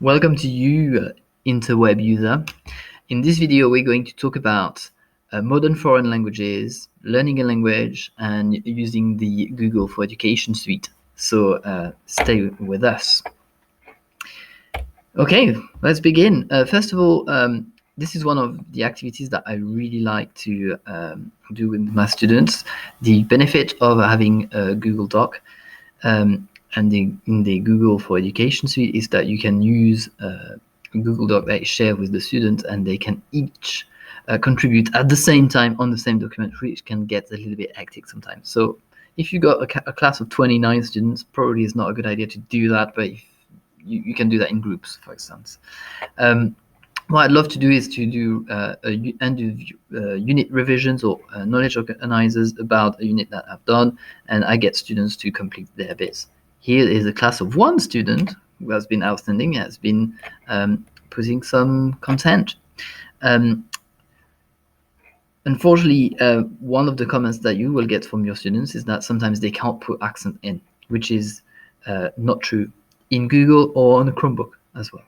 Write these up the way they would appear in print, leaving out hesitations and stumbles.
Welcome to you, interweb user. In this video, we're going to talk about modern foreign languages, learning a language, and using the Google for Education suite. So stay with us. Okay, let's begin. First of all, this is one of the activities that I really like to do with my students. The benefit of having a Google Doc and in the Google for Education suite is that you can use a Google Doc that is shared with the students, and they can each contribute at the same time on the same document, which can get a little bit hectic sometimes. So if you got a class of 29 students, probably it's not a good idea to do that, but you can do that in groups, for instance. What I'd love to do is to do unit revisions or knowledge organizers about a unit that I've done, and I get students to complete their bits. Here is a class of one student who has been outstanding, has been putting some content. Unfortunately, one of the comments that you will get from your students is that sometimes they can't put accent in, which is not true in Google or on a Chromebook as well.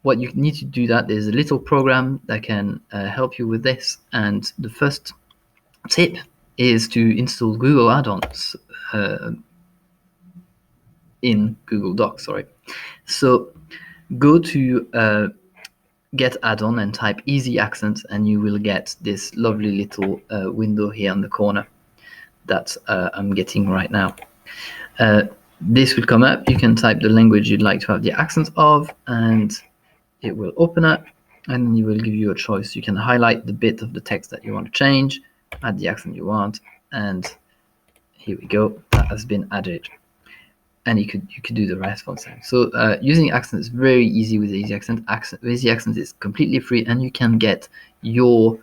What you need to do that, there's a little program that can help you with this, and the first tip is to install Google add-ons in Google Docs. So go to get add-on and type easy accents, and you will get this lovely little window here in the corner that I'm getting right now. This will come up. You can type the language you'd like to have the accents of, and it will open up, and it will give you a choice. You can highlight the bit of the text that you want to change, add the accent you want, and here we go. That has been added, and you could do the rest for the So using accent is very easy with Easy Accent. Easy Accent is completely free, and you can get your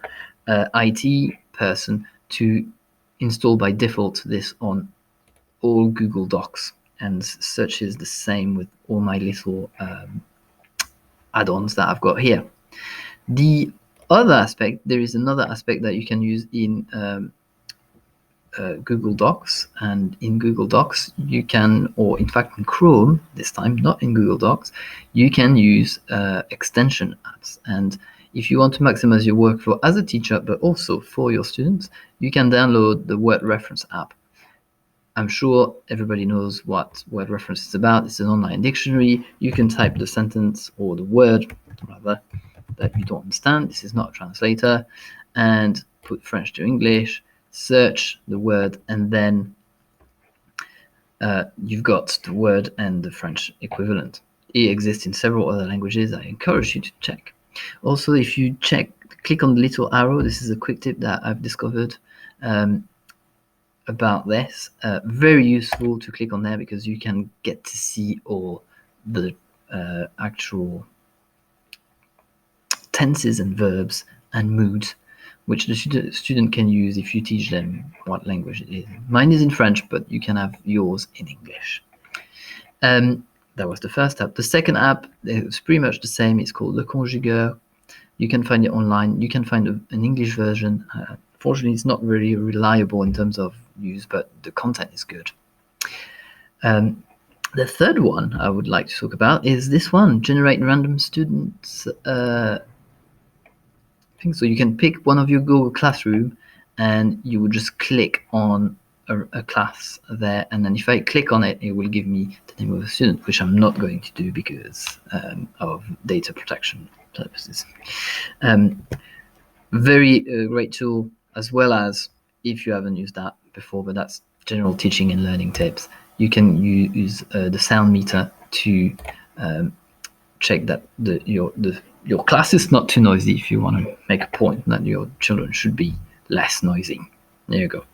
IT person to install by default this on all Google Docs, and such is the same with all my little add-ons that I've got here. The other aspect, there is another aspect that you can use in Google Docs, and in Google Docs you can, or in fact in Chrome this time, not in Google Docs, you can use extension apps. And if you want to maximize your workflow as a teacher but also for your students, you can download the Word Reference app. I'm sure everybody knows what Word Reference is about. It's an online dictionary. You can type the sentence or the word, rather, that you don't understand. This is not a translator. And put French to English, search the word, and then you've got the word and the French equivalent. It exists in several other languages. I encourage you to check. Also, if you click on the little arrow, this is a quick tip that I've discovered about this. Very useful to click on there, because you can get to see all the actual tenses and verbs and moods, which the student can use if you teach them what language it is. Mine is in French, but you can have yours in English. That was the first app. The second app is pretty much the same. It's called Le Conjugueur. You can find it online. You can find an English version. Fortunately, it's not very reliable in terms of use, but the content is good. The third one I would like to talk about is this one, Generate Random Students thing. So you can pick one of your Google Classroom, and you would just click on a class there, and then if I click on it, it will give me the name of a student, which I'm not going to do because of data protection purposes. Very great tool, as well as, if you haven't used that before, but that's general teaching and learning tips, you can use the sound meter to check that your class is not too noisy, if you want to make a point that your children should be less noisy. There you go.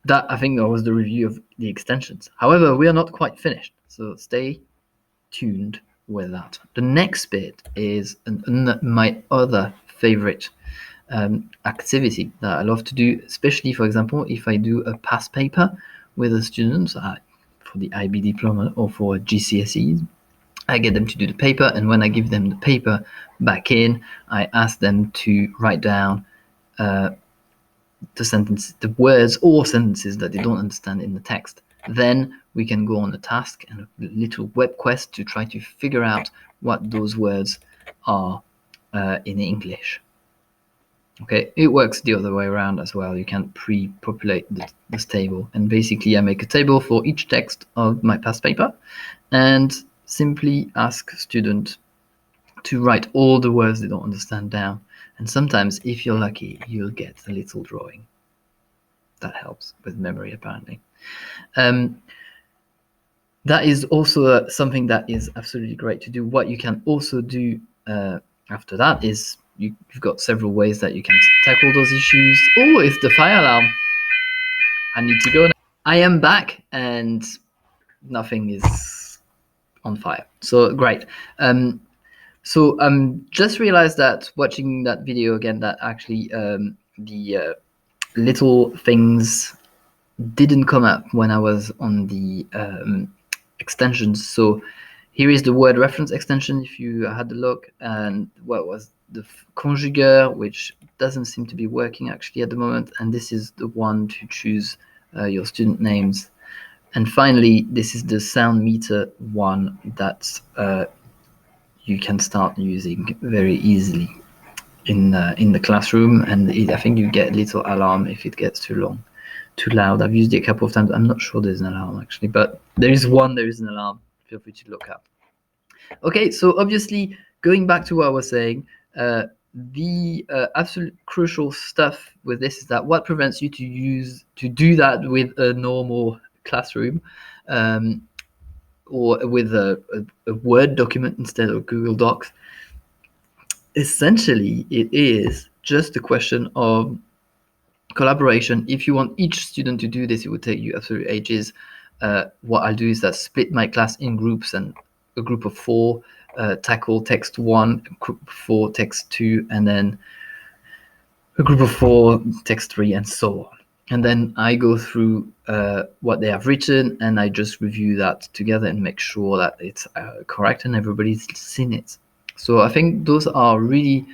That, I think, that was the review of the extensions. However, we are not quite finished, so stay tuned with that. The next bit is my other favorite activity that I love to do, especially, for example, if I do a past paper with the students for the IB diploma or for GCSEs. I get them to do the paper, and when I give them the paper back in, I ask them to write down the words or sentences that they don't understand in the text. Then we can go on a task and a little web quest to try to figure out what those words are in English. Okay, it works the other way around as well. You can pre-populate this table, and basically I make a table for each text of my past paper and simply ask students to write all the words they don't understand down. And sometimes, if you're lucky, you'll get a little drawing. That helps with memory, apparently. That is also something that is absolutely great to do. What you can also do after that is you've got several ways that you can tackle those issues. Oh, it's the fire alarm. I need to go now. I am back and nothing is on fire. So great. So just realized that watching that video again that actually the little things didn't come up when I was on the extensions. So here is the word reference extension if you had a look, and what was the conjugaire, which doesn't seem to be working actually at the moment, and this is the one to choose your student names. And finally, this is the sound meter one that you can start using very easily in the classroom, and I think you get a little alarm if it gets too loud. I've used it a couple of times. I'm not sure there's an alarm actually, but there is an alarm. Feel free to look up. Okay, so obviously going back to what I was saying, the absolute crucial stuff with this is that what prevents you to do that with a normal classroom or with a Word document instead of Google Docs. Essentially, it is just a question of collaboration. If you want each student to do this, it would take you absolute ages. What I'll do is that split my class in groups, and a group of 4 tackle text 1, a group of 4 text 2, and then a group of 4 text 3, and so on. And then I go through what they have written, and I just review that together and make sure that it's correct and everybody's seen it. So I think those are really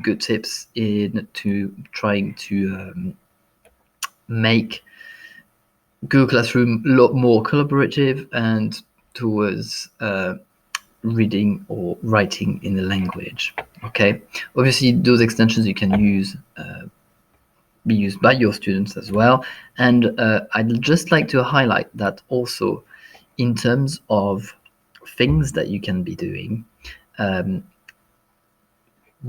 good tips into trying to make Google Classroom a lot more collaborative and towards reading or writing in the language. Okay, obviously those extensions you can use be used by your students as well, and I'd just like to highlight that also in terms of things that you can be doing.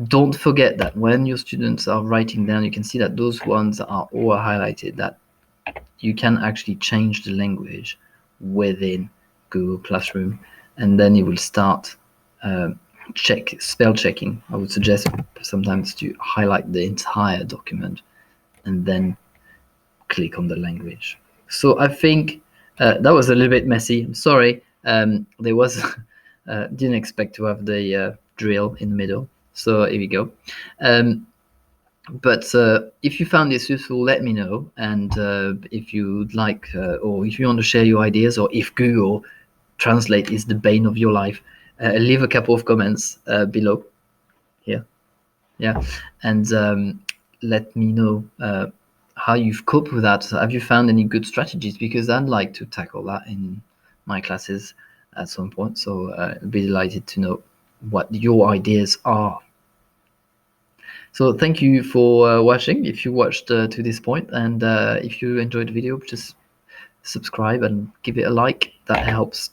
Don't forget that when your students are writing down, you can see that those ones are all highlighted, that you can actually change the language within Google Classroom, and then it will start spell checking. I would suggest sometimes to highlight the entire document and then click on the language. So I think that was a little bit messy. I'm sorry. There was didn't expect to have the drill in the middle. So here we go. But if you found this useful, let me know. And if you'd like, or if you want to share your ideas, or if Google Translate is the bane of your life, leave a couple of comments below here. Yeah, and let me know how you've coped with that. Have you found any good strategies? Because I'd like to tackle that in my classes at some point. So I'd be delighted to know what your ideas are. So thank you for watching, if you watched to this point, and if you enjoyed the video, just subscribe and give it a like. That helps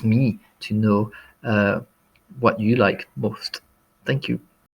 me to know what you like most. Thank you.